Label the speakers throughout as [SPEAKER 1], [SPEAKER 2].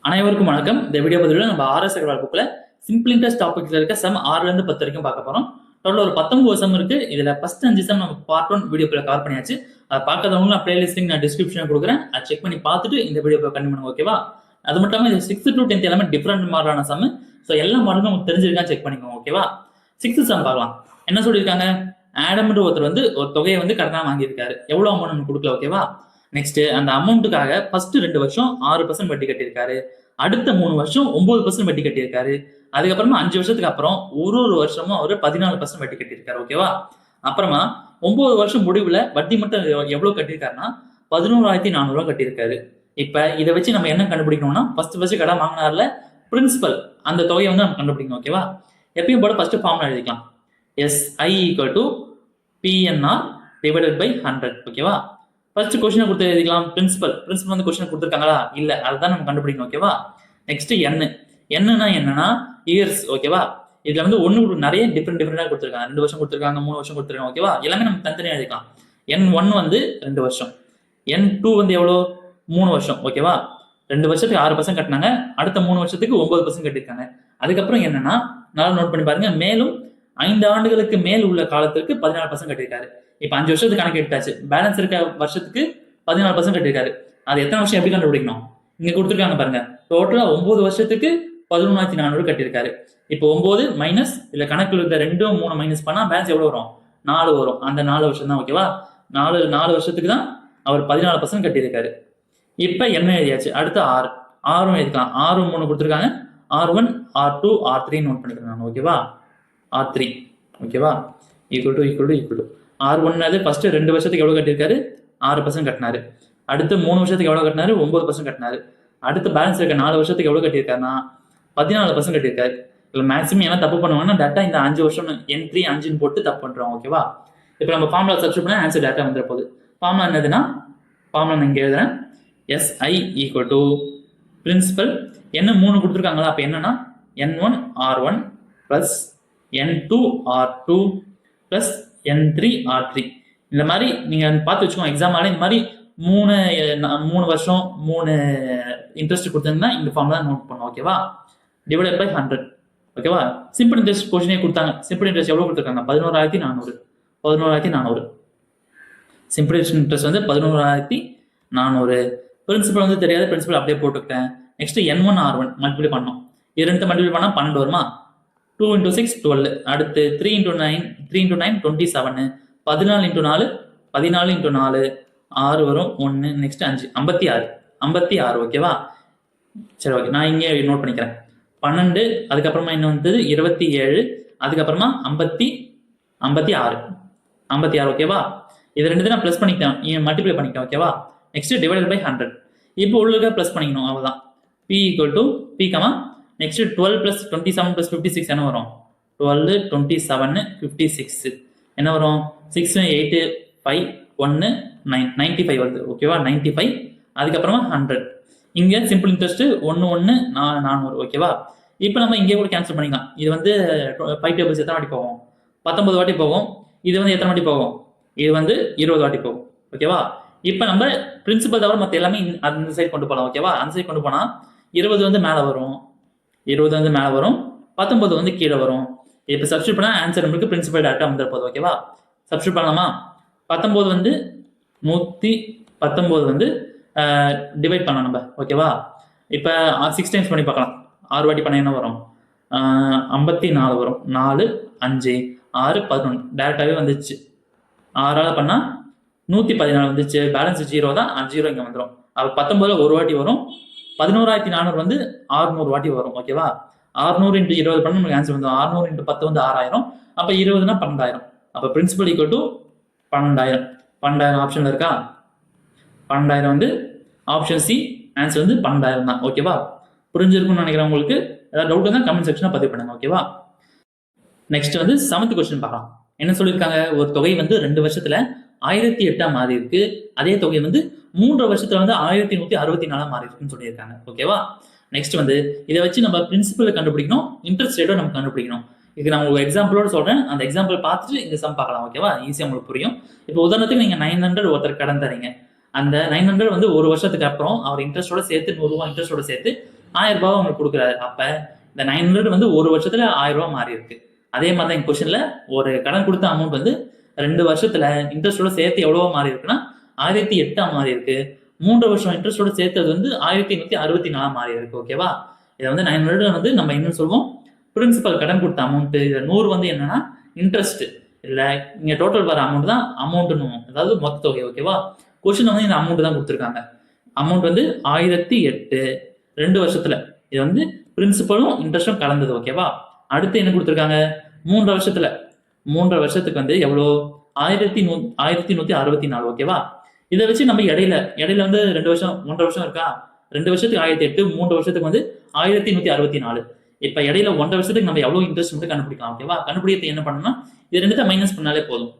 [SPEAKER 1] அனைவருக்கும் வணக்கம். இந்த வீடியோ பதிவில் நம்ம ஆர்எஸ் அகர்வால் புக்கில் சிம்பிள் இன்ட்ரெஸ்ட் டாபிக்ல இருக்க சம் 6லேருந்து 10 வரைக்கும் பார்க்க போறோம். டோட்டல் ஒரு 19 சம் இருக்கு. இதுல ஃபர்ஸ்ட் 5 சம் நம்ம பார்ட் 1 வீடியோக்குள்ள கவர் பண்ணியாச்சு. அதை பார்க்காதவங்க நான் பிளேலிஸ்ட் லிங்க் நான் டிஸ்கிரிப்ஷன் கொடுக்குறேன். அதை செக் பண்ணி பார்த்துட்டு இந்த வீடியோ கண்டினியூ பண்ணுங்க. ஓகேவா? அது மட்டும் இல்லாமல் 6th to 10th எல்லாமே டிஃப்ரெண்ட் மாடலான சம். ஸோ எல்லா மாடலும் உங்களுக்கு தெரிஞ்சிருக்கான்னு செக் பண்ணிக்கோங்க. ஓகேவா? 6th சம் பார்க்கலாம். என்ன சொல்லியிருக்காங்க? ஆடம்ன்ற ஒருத்தர் வந்து ஒரு தொகையை வந்து கரெக்டாக வாங்கியிருக்காரு. எவ்வளோ அமௌண்ட் நம்ம கொடுக்கல. ஓகேவா? நெக்ஸ்ட் அந்த அமௌண்ட்டுக்காக ஃபர்ஸ்ட் 2 வருஷம் 6% வட்டி கட்டியிருக்காரு. அடுத்த 3 வருஷம் 9% வட்டி கட்டியிருக்காரு. அதுக்கப்புறமா 5 வருஷத்துக்கு அப்புறம் ஒரு வருஷமும் அவர் 14% வட்டி கட்டியிருக்காரு. ஓகேவா? அப்புறமா 9 வருஷம் முடிவுல வட்டி மட்டும் எவ்வளவு கட்டியிருக்காருன்னா 11,400 ரூபாய் கட்டியிருக்காரு. இப்ப இதை வச்சு நம்ம என்ன கண்டுபிடிக்கணும்னா ஃபர்ஸ்ட் கடன் வாங்கினார்ல பிரின்சிபல் அந்த தொகையை வந்து நம்ம கண்டுபிடிக்கணும். ஓகேவா? எப்பயும் போல ஃபர்ஸ்ட் ஃபார்முலா எழுதிக்கலாம். SI = PNR divided by 100. ஓகேவா? ஃபர்ஸ்ட் கொஸ்டினை கொடுத்து எழுதிக்கலாம். பிரின்சிபல் வந்து கொஸ்டின் கொடுத்துருக்காங்களா? இல்ல, அதுதான் நம்ம கண்டுபிடிக்கணும். ஓகேவா? நெக்ஸ்ட் என்னன்னா என்னன்னா இயர்ஸ். ஓகேவா? இதுல வந்து நிறைய டிஃப்ரெண்டா கொடுத்துருக்காங்க. 2 வருஷம் கொடுத்துருக்காங்க, 3 வருஷம் கொடுத்துருக்காங்க. ஓகேவா? எல்லாமே நம்ம தனித்தனியா எழுதிக்கலாம். N1 வந்து 2 வருஷம், N2 வந்து எவ்வளோ 3 வருஷம். ஓகேவா? 2 வருஷத்துக்கு 6% கட்டினாங்க. அடுத்த 3 வருஷத்துக்கு 9% கட்டிருக்காங்க. அதுக்கப்புறம் என்னன்னா நல்லா நோட் பண்ணி பாருங்க, மேலும் 5 ஆண்டுகளுக்கு மேல் உள்ள காலத்திற்கு 14% கட்டிருக்காரு. இப்ப 5 வருஷத்துக்கு கணக்கு எடுத்தாச்சு. பேலன்ஸ் இருக்க வருஷத்துக்கு 14% கட்டிருக்காரு. அது எத்தனை வருஷம் எப்படி கண்டுபிடிக்கணும்? இங்க கொடுத்துருக்காங்க பாருங்க. டோட்டலா 9 வருஷத்துக்கு 11,400 கட்டிருக்காரு. இப்போ 9 மைனஸ் இல்ல கணக்குல இருக்க 2 3 மைனஸ் பண்ணா பேலன்ஸ் எவ்வளவு வரும்? 4 வரும். அந்த 4 வருஷம் தான். ஓகேவா? 4 வருஷத்துக்கு தான் அவர் 14% கட்டியிருக்காரு. இப்ப என்ன எழுதியாச்சு. அடுத்து ஆறும் எழுதிக்கலாம். 6 3 கொடுத்துருக்காங்க. R1 R2 R3 நோட் பண்ணிக்கிறாங்க. ஓகேவா? R3 ஓகேவா? ஈக்குவல் டு R1 ஃபர்ஸ்ட் 2 வருஷத்துக்கு எவ்வளவு கட்டியிருக்காரு? 6% கட்டினாரு. அடுத்து 3 வருஷத்துக்கு எவ்வளவு கட்டினாரு? 9% கட்டினாரு. அடுத்து பேலன்ஸ் இருக்க 4 வருஷத்துக்கு எவ்வளவு கட்டியிருக்காருன்னா 14% கட்டியிருக்காரு. இதுல மேக்ஸிமம் என்ன தப்பு பண்ணுவாங்கன்னா டேட்டா இந்த 5 வருஷம் N3 5ன்னு போட்டு தப்பு பண்றோம். ஓகேவா? இப்போ நம்ம ஃபார்முலா சர்ச் பண்ணா ஆன்சர் டேட்டா வந்துட போகுது. ஃபார்முலா என்னதுன்னா ஃபார்முலா இங்க எழுதுறேன். SI = பிரின்சிபல் என்ன 3 கொடுத்துருக்காங்களா? அப்ப என்னன்னா N1 R1 plus N2 R2 plus N3 R3. இந்த மாதிரி நீங்க பார்த்து வச்சுக்கோங்க. எக்ஸாம்ல இந்த மாதிரி 3 வருஷம் 3 இன்ட்ரெஸ்ட் கொடுத்தீங்கன்னா இந்த ஃபார்முலா நோட் பண்ணும். ஓகேவா? Divided by 100. ஓகேவா? சிம்பிள் இன்ட்ரெஸ்ட் கொஸ்டினே கொடுத்தாங்க. சிம்பிள் இன்ட்ரெஸ்ட் எவ்வளவு கொடுத்துருக்காங்க? 11,400. சிம்பிள் இன்ட்ரெஸ்ட் வந்து 11,400. பிரின்சிபல் வந்து தெரியாது. பிரின்சிபல் அப்படியே போட்டுக்கிட்டேன். நெக்ஸ்ட் N1 R1 மல்டிப்ளை பண்ணோம். இது 2 மல்டிப்ளை பண்ணா 12 வருமா? 2 × 6 12. அடுத்து 3 × 9 27. 14 × 4 14 × 4 6 வரும். 1 நெக்ஸ்ட் 5 56. ஓகேவா? சரி, ஓகே. நான் இங்கே நோட் பண்ணிக்கிறேன். 12 அதுக்கப்புறமா என்ன வந்தது? 27. அதுக்கப்புறமா 56. ஓகேவா? இது 2 நான் பிளஸ் பண்ணிக்கிட்டேன், மல்டிப்ளை பண்ணிக்கிட்டேன். ஓகேவா? Next divided by 100. இப்போ உள்ளுக்க பிளஸ் பண்ணிக்கணும். அவ்வளவுதான். P = P, நெக்ஸ்ட் 12 + 27 + 56 என்ன வரும்? 12 27 56 என்ன வரும்? 6 8 5 1 9 95 வருது. ஓகேவா? 95. அதுக்கப்புறமா 100. இங்க சிம்பிள் இன்ட்ரெஸ்ட் 1 1 400. ஓகேவா? இப்போ நம்ம இங்கே கூட கேன்சல் பண்ணிக்கலாம். இது வந்து 5 டேபிள்ஸ் எத்தனை வாட்டி போகும்? 19 வாட்டி போகும். இது வந்து எத்தனை வாட்டி போகும்? இது வந்து 20 வாட்டி போகும். ஓகேவா? இப்போ நம்ம பிரின்சிபல் தவிர மற்ற எல்லாமே அந்த சைடு கொண்டு போகலாம். ஓகேவா? அந்த சைடு கொண்டு போனா 20 வந்து மேலே வரும், 19 வந்து கீழே வரும். இப்போ சப்ஸ்டியூட் பண்ணா ஆன்சர் நம்மளுக்கு பிரின்சிபல் டேரக்டா வந்துட போகுது. ஓகேவா? சப்ஸ்டியூட் பண்ணலாமா? 19 வந்து 119 வந்து டிவைட் பண்ணலாம் நம்ம. ஓகேவா? இப்போ 6 டைம்ஸ் பண்ணி பார்க்கலாம். 6 வாட்டி பண்ண என்ன வரும்? 54 வரும். 4 5 6 11 டேரக்டாவே வந்துச்சு. 6ஆல பண்ணா 114 வந்துச்சு. பேலன்ஸ் 0 தான். 0 இங்க வந்துடும். அப்ப 19 ஒரு வாட்டி வரும். 11,400 வந்து 600 வாட்டி வரும். ஓகேவா? 600 × 20 பண்ண நமக்கு ஆன்சர் வந்து 600 × 10 வந்து 6000. அப்ப 20னா 12,000. அப்ப பிரின்சிபல் = 12,000. 12,000 ஆப்ஷன்ல இருக்கா? 12,000 வந்து ஆப்ஷன் சி. ஆன்சர் வந்து 12,000 தான். ஓகேவா? புரிஞ்சிருக்கும்னு நினைக்கிறேன். உங்களுக்கு ஏதாவது டவுட் இருந்தா கமெண்ட் செக்ஷன்ல பதிவு பண்ணுங்க. ஓகேவா? நெக்ஸ்ட் வந்து 7th கொஸ்டின் பார்க்கலாம். என்ன சொல்லியிருக்காங்க? ஒரு தொகை வந்து 2 வருஷத்துல 1008 மாறி இருக்கு. அதே தொகை வந்து 3 வருஷத்துல வந்து 1164 மாறி இருக்குன்னு சொல்லியிருக்காங்க. ஓகேவா? நெக்ஸ்ட் வந்து இதை வச்சு நம்ம பிரின்சிபல் கண்டுபிடிக்கணும், இன்ட்ரெஸ்ட் ரேட்டும் நம்ம கண்டுபிடிக்கணும். இது நான் உங்களுக்கு எக்ஸாம்பிளோட சொல்றேன். அந்த எக்ஸாம்பிள் பார்த்துட்டு இந்த சம் பார்க்கலாம். ஓகேவா? ஈஸியா உங்களுக்கு புரியும். இப்போ உதாரணத்துக்கு நீங்க 900 ஒருத்தர் கடன் தரீங்க. அந்த 900 வந்து ஒரு வருஷத்துக்கு அப்புறம் அவர் இன்ட்ரெஸ்டோட சேர்த்து 100 ரூபாய் இன்ட்ரெஸ்டோட சேர்த்து 1000 உங்களுக்கு கொடுக்குறாரு. அப்ப இந்த 900 வந்து ஒரு வருஷத்துல 1000 ரூபாய் மாறி இருக்கு. அதே மாதிரி தான் கொஸ்டின்ல ஒரு கடன் கொடுத்த அமௌண்ட் வந்து 2 வருஷத்துல இன்ட்ரெஸ்டோட சேர்த்து எவ்வளவோ மாறி இருக்குன்னா 1008 மாறி இருக்கு. 3 வருஷம் இன்ட்ரெஸ்டோட சேர்த்தது வந்து 1164 மாறி இருக்கு. ஓகேவா? இதை வந்து 900 வந்து நம்ம என்ன சொல்லுவோம், பிரின்சிபல் கடன் கொடுத்த அமௌண்ட். இது 100 வந்து என்னன்னா இன்ட்ரெஸ்ட். இல்ல இங்க டோட்டல் வர அமௌண்ட் தான் அமௌண்ட்னு, அதாவது மொத்த தொகை. ஓகேவா? கொஸ்டின் வந்து இந்த அமௌண்ட் தான் கொடுத்துருக்காங்க. அமௌண்ட் வந்து 1008 2 வருஷத்துல. இது வந்து பிரின்சிபலும் இன்ட்ரெஸ்டும் கலந்தது. ஓகேவா? அடுத்து என்ன கொடுத்துருக்காங்க, 3 வருஷத்துல. 3 வருஷத்துக்கு வந்து எவ்வளோ, 1164. ஓகேவா? இதை வச்சு நம்ம இடையில வந்து 2 வருஷம் 1.5 வருஷம் இருக்கா, 2 வருஷத்துக்கு 1008, 3 வருஷத்துக்கு வந்து 1164. இப்ப இடையில 1.5 வருஷத்துக்கு நம்ம எவ்வளவு இன்ட்ரெஸ்ட் மட்டும் கண்டுபிடிக்கலாம். ஓகேவா? கண்டுபிடிக்கிறது என்ன பண்ணணும்னா இது ரெண்டுத்தை மைனஸ் பண்ணாலே போதும்.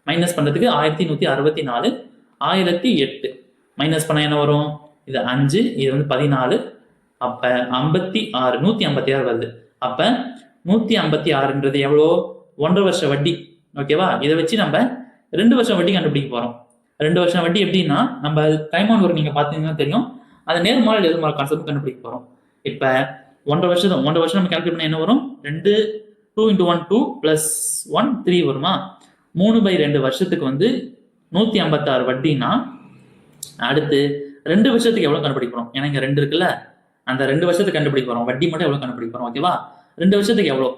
[SPEAKER 1] மைனஸ் பண்றதுக்கு 1164 1008 மைனஸ் பண்ண என்ன வரும், இது 5, இது வந்து 14, அப்ப 56 156 வருது. அப்ப 156ன்றது எவ்வளோ, 1.5 வருஷ வட்டி. ஓகேவா? இதை வச்சு நம்ம 2 வருஷம் வட்டி கண்டுபிடிக்க போறோம். 2 வருஷம் வட்டி எப்படின்னா, நம்ம டைம் ஆன் ஒர்க் நீங்க பாத்தீங்கன்னா தெரியும், அதை நேர்மாறல் எதிர்மாறல் கான்செப்ட் கண்டுபிடிக்க போறோம். இப்ப 1.5 வருஷம் நம்ம கால்குலேட் பண்ண என்ன வரும், 2 2 × 1 2 + 1 3 வருமா. 3/2 வருஷத்துக்கு வந்து 156 வட்டினா, அடுத்து 2 வருஷத்துக்கு எவ்வளவு கண்டுபிடிக்க போறோம், ஏன்னா இங்க 2 இருக்குல்ல, அந்த 2 வருஷத்துக்கு கண்டுபிடிக்க போறோம். வட்டி மட்டும் எவ்வளவு கண்டுபிடிக்க போறோம். ஓகேவா? 2 வருஷத்துக்கு எவ்வளோ,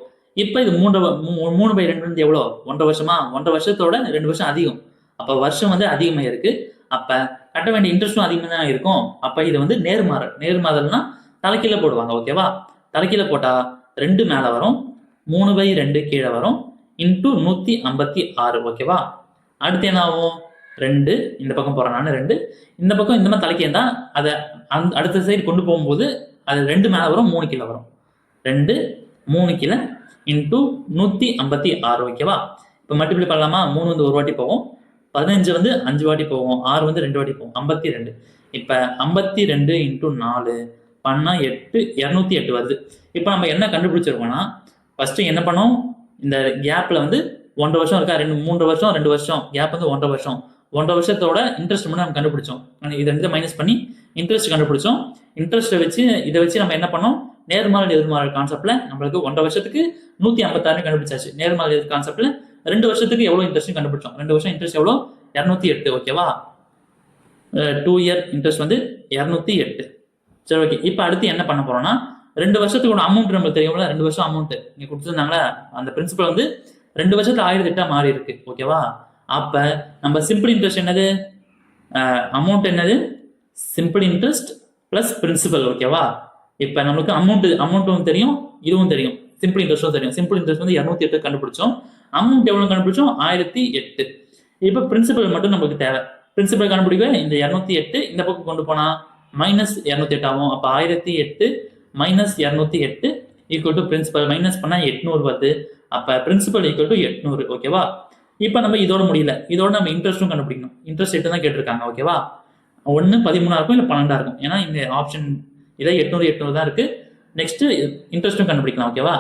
[SPEAKER 1] இப்ப இது 3/2 வந்து எவ்வளோ, 1.5 வருஷமா. 1.5 வருஷத்தோட 2 வருஷம் அதிகம். அப்ப வருஷம் வந்து அதிகமா இருக்கு. அப்ப கட்ட வேண்டிய இன்ட்ரெஸ்டும் அதிகமா தான் இருக்கும். அப்ப இது வந்து நேர்மாறல்னா தலைக்கீழ போடுவாங்க. ஓகேவா? தலைக்கீழ போட்டா 2 மேல வரும், 3/2 கீழே வரும், இன்டூ 156. ஓகேவா? அடுத்து என்ன ஆகும், 2 இந்த பக்கம் போறேன், 2 இந்த பக்கம் இந்த மாதிரி தலைக்கே இருந்தா அதை அடுத்த சைடு கொண்டு போகும்போது அது 2 மேல வரும், 3 கீழே வரும். 2 3 கீழே இன்டூ 156. ஓகேவா? இப்போ மல்டிப்ளை பண்ணலாமா, 3 வந்து ஒரு வாட்டி போகும், 15 வந்து 5 வாட்டி போகும், 6 வந்து 2 வாட்டி போகும், 52. இப்போ 52 × 4 பண்ணா 8 208 வருது. இப்போ நம்ம என்ன கண்டுபிடிச்சிருக்கோம்னா, ஃபர்ஸ்ட் என்ன பண்ணோம், இந்த கேப்ல வந்து 1.5 வருஷம் இருக்கா, 3 வருஷம் 2 வருஷம் கேப் வந்து 1.5 வருஷம். 1.5 வருஷத்தோட இன்ட்ரெஸ்ட் மட்டும் நம்ம கண்டுபிடிச்சோம். இதை ரெண்டு மைனஸ் பண்ணி இன்ட்ரெஸ்ட் கண்டுபிடிச்சோம். இன்ட்ரெஸ்ட்டை வச்சு இதை வச்சு நம்ம என்ன பண்ணோம், நேர்மாறல் எதிர்மாறல் கான்செப்ட்ல நம்மளுக்கு 1.5 வருஷத்துக்கு 156 கண்டுபிடிச்சாச்சு. நேர்மாறல் எதிர் கான்செப்ட்ல 2 வருஷத்துக்கு எவ்வளவு இன்ட்ரெஸ்ட் கண்டுபிடிச்சோம். 2 வருஷம் இன்ட்ரெஸ்ட் எவ்வளோ, 208. ஓகேவா? 2 இயர் இன்ட்ரெஸ்ட் வந்து 208. சரி, ஓகே. இப்போ அடுத்து என்ன பண்ண போறோம்னா, 2 வருஷத்துக்கு அமௌண்ட் நம்மளுக்கு தெரியும்ல, 2 வருஷம் அமௌண்ட் நீங்க கொடுத்துருந்தாங்களா, அந்த பிரின்சிபல் வந்து 2 வருஷத்துல 1008 மாறி இருக்கு. ஓகேவா? அப்ப நம்ம சிம்பிள் இன்ட்ரெஸ்ட் என்னது, அமௌண்ட் என்னது, சிம்பிள் இன்ட்ரெஸ்ட் பிளஸ் பிரின்சிபல். ஓகேவா? இப்ப நம்மளுக்கு அமௌண்ட்டும் தெரியும், இதுவும் தெரியும், சிம்பிள் இன்ட்ரெஸ்டும் தெரியும். சிம்பிள் இன்ட்ரெஸ்ட் வந்து 208 கண்டுபிடிச்சோம், அமௌண்ட் எவ்வளவு கண்டுபிடிச்சோம், 1008. இப்ப பிரின்சிபல் மட்டும் நமக்கு தேவை. பிரின்சிபல் கண்டுபிடிக்க இந்த 208 இந்த பக்கம் கொண்டு போனா மைனஸ் 208 ஆகும். அப்ப 1008 minus 208 equal to principal. Minus பண்ணா 800 வருது. அப்ப பிரின்சிபல் ஈக்குவல் டு 800. ஓகேவா? இப்ப நம்ம இதோட முடியல, இதோட நம்ம இன்ட்ரெஸ்டும் கண்டுபிடிக்கணும். இன்ட்ரெஸ்ட் 8 தான் கேட்டிருக்காங்க. ஓகேவா? 1 13 இருக்கும், இல்ல 12 இருக்கும். ஏன்னா இந்த ஆப்ஷன் இதை 800 தான் இருக்கு. நெக்ஸ்ட் இன்ட்ரெஸ்டும் கண்டுபிடிக்கலாம். ஓகேவா?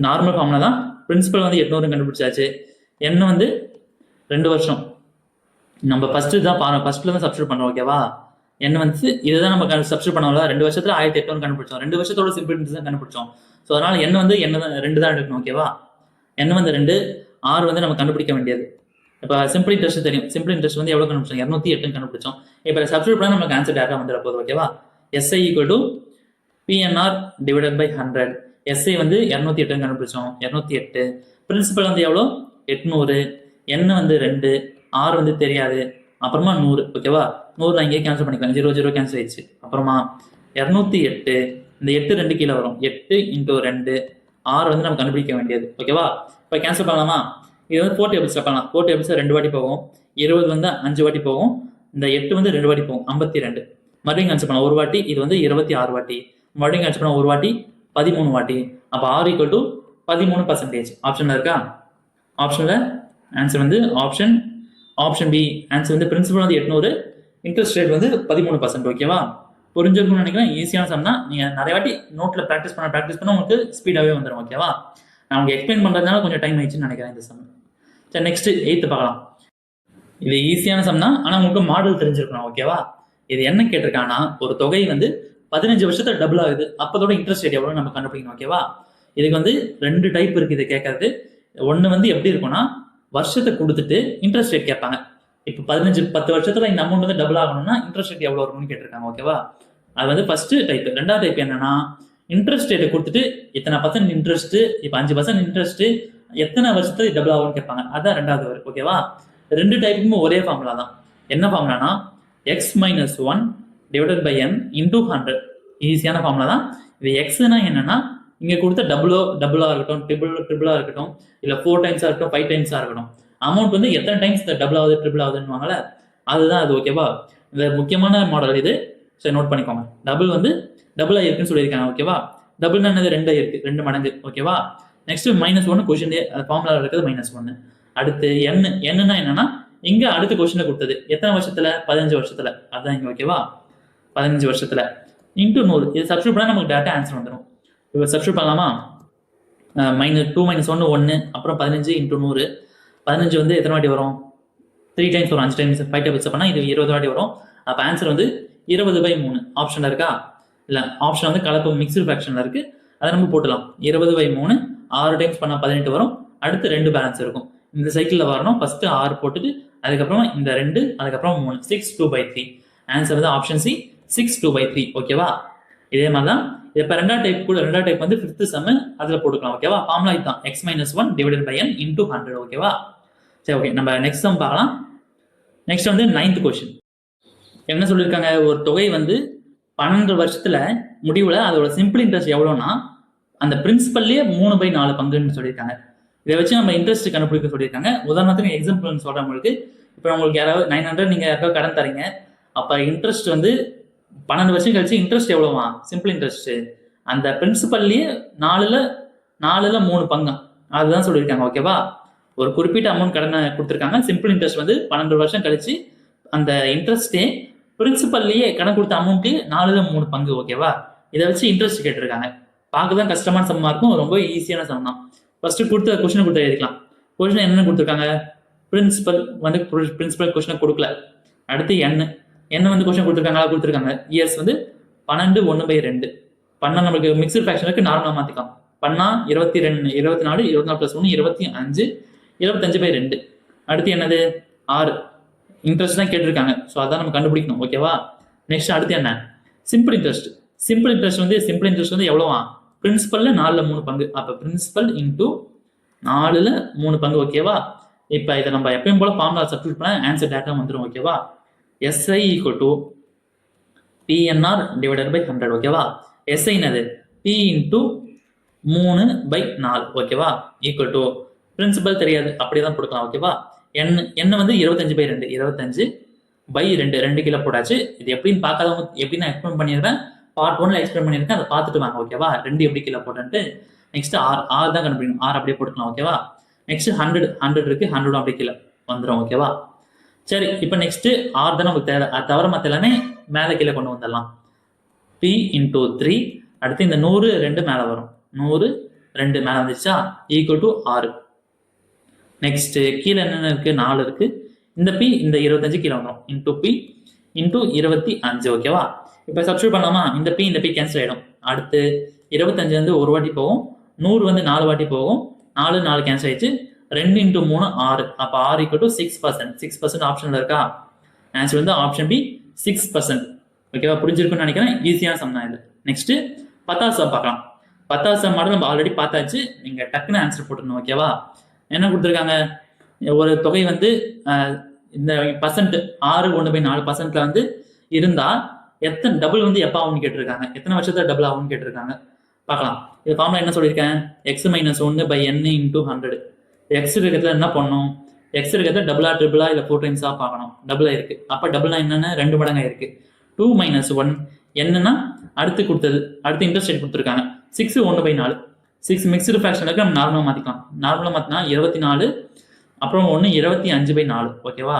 [SPEAKER 1] நார்மல் ஃபார்ம்ல தான். பிரின்சிபல் வந்து 800 கண்டுபிடிச்சாச்சு. என்ன வந்து 2 வருஷம் நம்ம ஃபர்ஸ்ட்ல தான் சப்ஸ்டியூட் பண்றோம். ஓகேவா? என்ன வந்து இதுதான் நம்ம சப்ஸ்டியூட் பண்ணோம்ல, 2 வருஷத்துல 1800 கண்டுபிடிச்சோம். 2 வருஷத்தோட சிம்பிள் இன்ட்ரெஸ்ட் தான் கண்டுபிடிச்சோம். ஸோ அதனால என்ன வந்து 2 தான் எடுக்கணும். ஓகேவா? என்ன வந்து 2, R வந்து நம்ம கண்டுபிடிக்க வேண்டியது. இப்போ சிம்பிள் இன்ட்ரெஸ்ட் தெரியும். சிம்பிள் இன்ட்ரெஸ்ட் வந்து எவ்வளவு கண்டுபிடிச்சோம், 208 கண்டுபிடிச்சோம். இப்போ சப்ஸ்டியூட் பண்ணா நமக்கு ஆன்சர் டேரக்டா வந்துட போகுது. ஓகேவா? SI equal to PNR divided by 100. SI வந்து 208 கண்டுபிடிச்சோம், 208. பிரின்சிபல் வந்து எவ்வளோ, 800. N வந்து 2, R வந்து தெரியாது, அப்புறமா 100. ஓகேவா? 100 இங்கே கேன்சல் பண்ணிக்கலாம், 0 0 கேன்சல் ஆயிடுச்சு. அப்புறமா 208, இந்த 8 2 கீழே வரும், 8 × 2. R வந்து நம்ம கண்டுபிடிக்க வேண்டியது. ஓகேவா? இப்போ கேன்சல் பண்ணலாமா, இது வந்து 4 டேபிள்ஸ்ல பண்ணலாம். 4 டேபிள்ஸ் 2 வாட்டி போகும், 20 வந்து 5 வாட்டி போகும், இந்த 8 வந்து 2 வாட்டி போகும், 52. மறுபடியும் கேன்சல் பண்ணலாம் ஒரு வாட்டி, இது வந்து 26 வாட்டி. மறுபடியும் கேன்சல் பண்ணலாம் ஒரு வாட்டி, 13 வாட்டி. அப்போ R ஈக்குவல் டு 13%. ஆப்ஷன்ல இருக்கா, ஆப்ஷன்ல ஆன்சர் வந்து ஆப்ஷன் பி. ஆன்சர் வந்து பிரின்சிபல் வந்து 800, இன்ட்ரெஸ்ட் ரேட் வந்து 13%. ஓகேவா? புரிஞ்சிருக்கும்னு நினைக்கிறேன். ஈஸியான சம் தான். நீங்க நிறைய வாட்டி நோட்ல ப்ராக்டிஸ் பண்ண உங்களுக்கு ஸ்பீடாவே வந்துடும். ஓகேவா? நான் உங்களுக்கு எக்ஸ்பிளைன் பண்றதுனால கொஞ்சம் டைம் ஆயிடுச்சுன்னு நினைக்கிறேன் இந்த சம். சரி, நெக்ஸ்ட் 8th பார்க்கலாம். இது ஈஸியான சம் தான், ஆனா உங்களுக்கு மாடல் தெரிஞ்சிருக்கணும். ஓகேவா? இது என்ன கேட்டிருக்காங்கன்னா, ஒரு தொகை வந்து 15 வருஷத்துல டபுள் ஆகுது, அப்பதோட இன்ட்ரெஸ்ட் ரேட் எவ்வளவு நம்ம கண்டுபிடிக்கணும். ஓகேவா? இதுக்கு வந்து 2 டைப் இருக்கு இதை கேட்கறது. ஒன்னு வந்து எப்படி இருக்கும்னா வருஷத்தை கொடுத்துட்டு இன்ட்ரெஸ்ட் ரேட் கேட்பாங்க. இப்போ 10 வருஷத்துல இந்த அமௌண்ட் வந்து டபுள் ஆகணும்னா இன்ட்ரெஸ்ட் ரேட் எவ்வளவு வரும்னு கேட்டிருக்காங்க. ஓகேவா? அது வந்து ஃபர்ஸ்ட் டைப். ரெண்டாவது டைப் என்னன்னா இன்ட்ரெஸ்ட் ரேட்டை கொடுத்துட்டு இத்தனை பர்சன்ட் இன்ட்ரெஸ்ட், இப்போ 5% இன்ட்ரெஸ்ட் எத்தனை வருஷத்துல டபுள் ஆகும்னு கேட்பாங்க. அதான் ரெண்டாவது வரும். ஓகேவா? ரெண்டு டைப்புக்கும் ஒரே ஃபார்முலா தான். என்ன ஃபார்முலானா x - 1 divided by n into 100. ஈஸியான ஃபார்முலா தான் இது. எக்ஸ்னா என்னன்னா இங்க கொடுத்த டபுளா இருக்கட்டும், ட்ரிபிளா இருக்கட்டும், இல்ல 4 டைம்ஸா இருக்கட்டும், 5 டைம்ஸா இருக்கட்டும், அமௌண்ட் வந்து எத்தனை டைம்ஸ் டபுள் ஆகுது ட்ரிபிள் ஆகுதுன்னு அதுதான் அது. ஓகேவா? இந்த முக்கியமான மாடல் இது. சரி, நோட் பண்ணிக்கோங்க. டபுள் வந்து டபுள் ஆயிருக்குன்னு சொல்லியிருக்காங்க. ஓகேவா? டபுள்னா என்னது? 2 ஆயிருக்கு, 2 மடங்கு. ஓகேவா? நெக்ஸ்ட் -1 கொஸ்டின் ஃபார்முலா இருக்கிறது -1. அடுத்து என்னன்னா என்னன்னா இங்க அடுத்த கொஸ்டின்ல கொடுத்தது எத்தனை வருஷத்துல? 15 வருஷத்துல. அதான் இங்க. ஓகேவா? 15 வருஷத்துல இன்டூ 100. இது சப்ஸ்டியூட் பண்ணா நமக்கு டேரக்டா ஆன்சர் வந்துடும். இப்போ சப்ஸ்டியூட் பண்ணலாமா? -2 - 1 1, அப்புறம் 15 × 100. 15 வந்து எத்தனை வாட்டி வரும்? 3 டைம்ஸ் வரும். 5 டைம்ஸ் 5 டைம்ஸ் பண்ணா இது 20 வாட்டி வரும். அப்ப ஆன்சர் வந்து 20/3 ஆப்ஷன்ல இருக்கா? இல்ல, ஆப்ஷன் வந்து கலப்பு மிக்ஸ்டு ஃபிராக்ஷன்ல இருக்கு. அதை நம்ம போட்டலாம். 20/3 6 டைம்ஸ் பண்ணா 18 வரும். அடுத்து 2 பேலன்ஸ் இருக்கும். இந்த சைக்கிள்ல வரணும். ஃபர்ஸ்ட் 6 போட்டுட்டு அதுக்கப்புறமா இந்த 2, அதுக்கப்புறம் 3, 6/2/3. ஆன்சர் வந்து ஆப்ஷன் சி, 6/2/3. ஓகேவா? இதே மாதிரி தான் இப்ப ரெண்டாவது டைப் வந்து 5th சம் அதுல போட்டுக்கலாம். ஓகேவா? ஃபார்முலா இதுதான், x - 1 divided by n into 100. ஓகேவா? சரி, ஓகே. நம்ம நெக்ஸ்ட் சம் பார்க்கலாம். நெக்ஸ்ட் வந்து 9th கொஸ்டின். என்ன சொல்லியிருக்காங்க? ஒரு தொகை வந்து 12 வருஷத்துல முடிவுல அதோட சிம்பிள் இன்ட்ரெஸ்ட் எவ்வளோனா அந்த பிரின்சிபல்லே 3/4 பங்குன்னு சொல்லியிருக்காங்க. இதை வச்சு நம்ம இன்ட்ரெஸ்ட் கண்டுபிடிக்க சொல்லியிருக்காங்க. உதாரணத்துக்கு எக்ஸாம்பிள் சொல்றவங்களுக்கு, இப்போ உங்களுக்கு யாராவது 900 நீங்க யாருக்காவது கடன் தரீங்க, அப்ப இன்ட்ரெஸ்ட் வந்து 12 வருஷம் கழிச்சு இன்ட்ரெஸ்ட் எவ்வளோவா? சிம்பிள் இன்ட்ரெஸ்ட் அந்த பிரின்சிபல்லையே 4ல் 3 பங்கு. அதுதான் சொல்லியிருக்காங்க. ஓகேவா? ஒரு குறிப்பிட்ட அமௌண்ட் கடனை கொடுத்துருக்காங்க. சிம்பிள் இன்ட்ரெஸ்ட் வந்து 12 வருஷம் கழிச்சு அந்த இன்ட்ரெஸ்டே பிரின்சிபல்லையே கடன் கொடுத்த அமௌண்ட்டு 4ல் 3 பங்கு. ஓகேவா? இதை வச்சு இன்ட்ரெஸ்ட் கேட்டிருக்காங்க. பார்க்கதான் கஷ்டமான சம்மா இருக்கும், ரொம்ப ஈஸியான சம் தான். ஃபர்ஸ்ட் கொடுத்த கொஸ்டினை கொடுத்து எழுதிக்கலாம். கொஸ்டின் என்னென்ன கொடுத்துருக்காங்க? பிரின்சிபல் வந்து பிரின்சிபல் கொஸ்டினை கொடுக்கல. அடுத்து என்ன வந்து கொஸ்டின் கொடுத்துருக்காங்க. இயர்ஸ் வந்து 12 1/2 பண்ணா நம்மளுக்கு மிக்சர் ஃபிராக்ஷனுக்கு நார்மலா மாத்திக்கலாம். பண்ணா 22 24 24 + 1 25 25/2. அடுத்து என்னது? 6 இன்ட்ரெஸ்ட் தான் கேட்டிருக்காங்க. ஸோ அதான் நம்ம கண்டுபிடிக்கணும். ஓகேவா? நெக்ஸ்ட் அடுத்து என்ன? Simple interest. சிம்பிள் இன்ட்ரெஸ்ட் வந்து எவ்வளோவா? பிரின்சிபல்ல 4ல் 3 பங்கு. அப்ப பிரின்சிபல் இன்டூ 4ல் 3 பங்கு. ஓகேவா? இப்ப இதை நம்ம எப்பயும் போல ஃபார்முலா சப்ஸ்டிட்யூட் பண்ணா ஆன்சர் டேரக்டா வந்துடும். ஓகேவா? SI = PNR divided by 100. ஓகேவா? SI என்னது? P × 3/4. ஓகேவா? ஈக்குவல் டு பிரின்சிபல் தெரியாது, அப்படிதான் கொடுக்கலாம். ஓகேவா? என்ன வந்து 25/2 25/2 2 கீழே போட்டாச்சு. இது எப்படின்னு பார்க்காதவங்க எப்படி நான் எக்ஸ்பிளைன் பண்ணிடுறேன், பார்ட் 1ல எக்ஸ்பிளைன் பண்ணியிருக்கேன், அதை பார்த்துட்டு வாங்க. ஓகேவா? 2 எப்படி கீழே போட்டேன்ட்டு. நெக்ஸ்ட் ஆர் தான் கண்டுபிடிக்கணும். ஆர் அப்படியே போட்டுக்கலாம். ஓகேவா? நெக்ஸ்ட் 100 இருக்கு, 100 அப்படியே கீழே வந்துடும். ஓகேவா? சரி, இப்போ நெக்ஸ்ட் ஆர் தான் நமக்கு தேவை. அது தவிர மற்ற எல்லாமே மேலே கீழே கொண்டு வந்துடலாம். P × 3. அடுத்து இந்த 100 2 மேலே வரும். 100 2 மேலே வந்துச்சா? Equal to 6. நெக்ஸ்ட் கீழே என்னென்ன இருக்கு? 4 இருக்கு. இந்த P இந்த 25 கீழே வந்துடும். Into P into 25. ஓகேவா? இப்போ சப்ஸ்டியூட் பண்ணலாமா? இந்த P கேன்சல் ஆயிடும். அடுத்து 25 வந்து ஒரு வாட்டி போகும், 100 வந்து 4 வாட்டி போகும். 4 கேன்சல் ஆயிடுச்சு. 2 × 3 6. அப்ப R = 6%. 6% ஆப்ஷன்ல இருக்கா? ஆன்சர் வந்து ஆப்ஷன் பி, 6%. ஓகேவா? புரிஞ்சிருக்குன்னு நினைக்கிறேன். ஈஸியான சம் தான் இது. நெக்ஸ்ட் 10th சம் பார்க்கலாம். 10th சம் மாடல் நம்ம ஆல்ரெடி பார்த்தாச்சு. நீங்க டக்குன்னு ஆன்சர் போட்டுருணும். ஓகேவா? என்ன கொடுத்துருக்காங்க? ஒரு தொகை வந்து இந்த பர்சன்ட் 6 1/4% வந்து இருந்தா எத்தனை டபுள் வந்து எப்போ ஆகும்னு கேட்டிருக்காங்க. எத்தனை வருஷத்துல டபுள் ஆகும்னு கேட்டிருக்காங்க. பார்க்கலாம். இது ஃபார்முலா என்ன சொல்லியிருக்கேன்? x - 1/n × 100. எக்ஸ் இருக்கிறதுல என்ன பண்ணணும்? எக்ஸ் இருக்கிறதுல டபுளா ட்ரிபிளா இல்லை 4 டைம்ஸா பார்க்கணும். டபுளா இருக்கு. அப்ப டபுள்னா என்னன்னு 2 மடங்கா இருக்கு. 2 - 1 என்னன்னா அடுத்து கொடுத்தது. அடுத்து இன்ட்ரெஸ்ட் ரேட் கொடுத்துருக்காங்க. 6 1/4. 6 மிக்ஸ்டு ஃபிராக்ஷனுக்கு நம்ம நார்மலா மாத்திக்கலாம். நார்மலா மாத்தினா 24, அப்புறம் 1 25/4. ஓகேவா?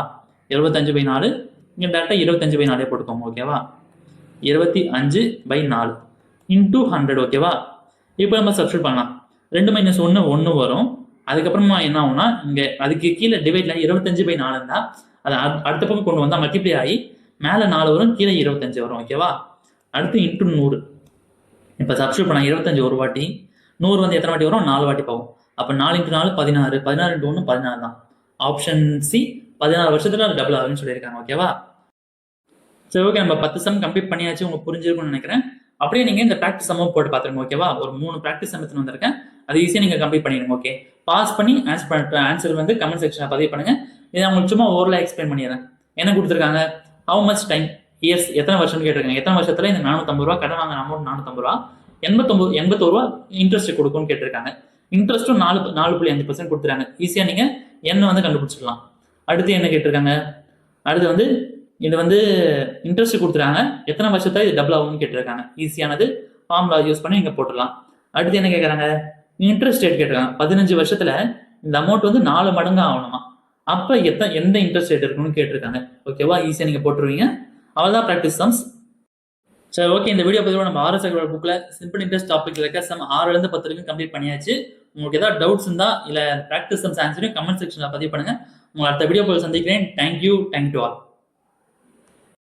[SPEAKER 1] 25/4 இங்க டேரக்டா 25/4 போட்டுக்கோங்க. ஓகேவா? 25/4 இன்டூ 100. ஓகேவா? இப்போ நம்ம சப்ஸ்டிட்யூட் பண்ணலாம். 2 - 1 1 வரும். அதுக்கப்புறமா என்ன ஆகும்னா இங்க அதுக்கு கீழே டிவைட்ல 25/4 இருந்தா அதை அடுத்த பக்கம் கொண்டு வந்தா மல்டிப்ளை ஆகி மேல 4 வரும், கீழே 25 வரும். ஓகேவா? அடுத்து இன்ட்டு 100. இப்போ சப்ஸ்டியூட் பண்ண 25 ஒரு வாட்டி, 100 வந்து எத்தனை வாட்டி வரும்? 4 வாட்டி போகும். அப்போ 4 × 4 16, 16 × 1 16 தான். ஆப்ஷன் சி 16 வருஷத்துல அது டபுள் ஆகுதுன்னு சொல்லியிருக்காங்க. ஓகேவா? சரி, ஓகே. நம்ம 10 சம் கம்ப்ளீட் பண்ணியாச்சு. உங்களுக்கு புரிஞ்சிருக்கும்னு நினைக்கிறேன். அப்படியே நீங்க இந்த ப்ராக்டிஸ் சம்மும் போட்டு பார்த்துருங்க. ஓகேவா? ஒரு 3 ப்ராக்டிஸ் சம் எடுத்துன்னு வந்திருக்கேன். அது ஈஸியாக நீங்க கம்ப்ளீட் பண்ணிடுங்க. ஓகே, பாஸ் பண்ணி ஆன்சர் வந்து கமெண்ட் செக்ஷனில் பதிவு பண்ணுங்க. இதை உங்களுக்கு சும்மா ஓரலாக எக்ஸ்பிளைன் பண்ணிடுறேன். என்ன கொடுத்துருக்காங்க? ஹவு மச் டைம், இயர்ஸ், எத்தனை வருஷம்னு கேட்டிருக்காங்க. எத்தனை வருஷத்துல இந்த 450 ரூபா கடன் வாங்கின அமௌண்ட் 450 ரூபா, 81 ரூபா இன்ட்ரெஸ்ட் கொடுக்கும்னு கேட்டிருக்காங்க. இன்ட்ரெஸ்ட்டும் 4.5% கொடுத்துருக்காங்க. ஈஸியாக நீங்க என்ன வந்து கண்டுபிடிச்சிடலாம். அடுத்து என்ன கேட்டிருக்காங்க? அடுத்து வந்து இது வந்து இன்ட்ரெஸ்ட் கொடுத்துருக்காங்க, எத்தனை வருஷத்துல இது டபுள் ஆகும்னு கேட்டிருக்காங்க. ஈஸியானது, ஃபார்முலா யூஸ் பண்ணி நீங்க போட்டுடலாம். அடுத்து என்ன கேட்குறாங்க? இன்ட்ரெஸ்ட் ரேட் கேட்டிருக்காங்க. 15 வருஷத்துல இந்த அமௌண்ட் வந்து 4 மடங்கு ஆகணுமா, அப்போ எந்த இன்ட்ரெஸ்ட் ரேட் இருக்கணும்னு கேட்டிருக்காங்க. ஓகேவா? ஈஸியாக நீங்கள் போட்டுருவீங்க. அவ்வளோதான் ப்ராக்டிஸ் சம்ஸ். சரி, ஓகே. இந்த வீடியோ பதிவு நம்ம ஆர்எஸ் அகர்வால் புக்கில் சிம்பிள் இன்ட்ரெஸ்ட் டாபிக் இருக்க சம் 6லேருந்து 10 வரைக்கும் கம்ப்ளீட் பண்ணியாச்சு. உங்களுக்கு ஏதாவது டவுட்ஸ் இருந்தால் இல்லை ப்ராக்டிஸ் சம்ஸ் ஆன்சரையும் கமெண்ட் செக்ஷனில் பதிவு பண்ணுங்க. உங்களை அடுத்த வீடியோ சந்திக்கிறேன். Thank you to all.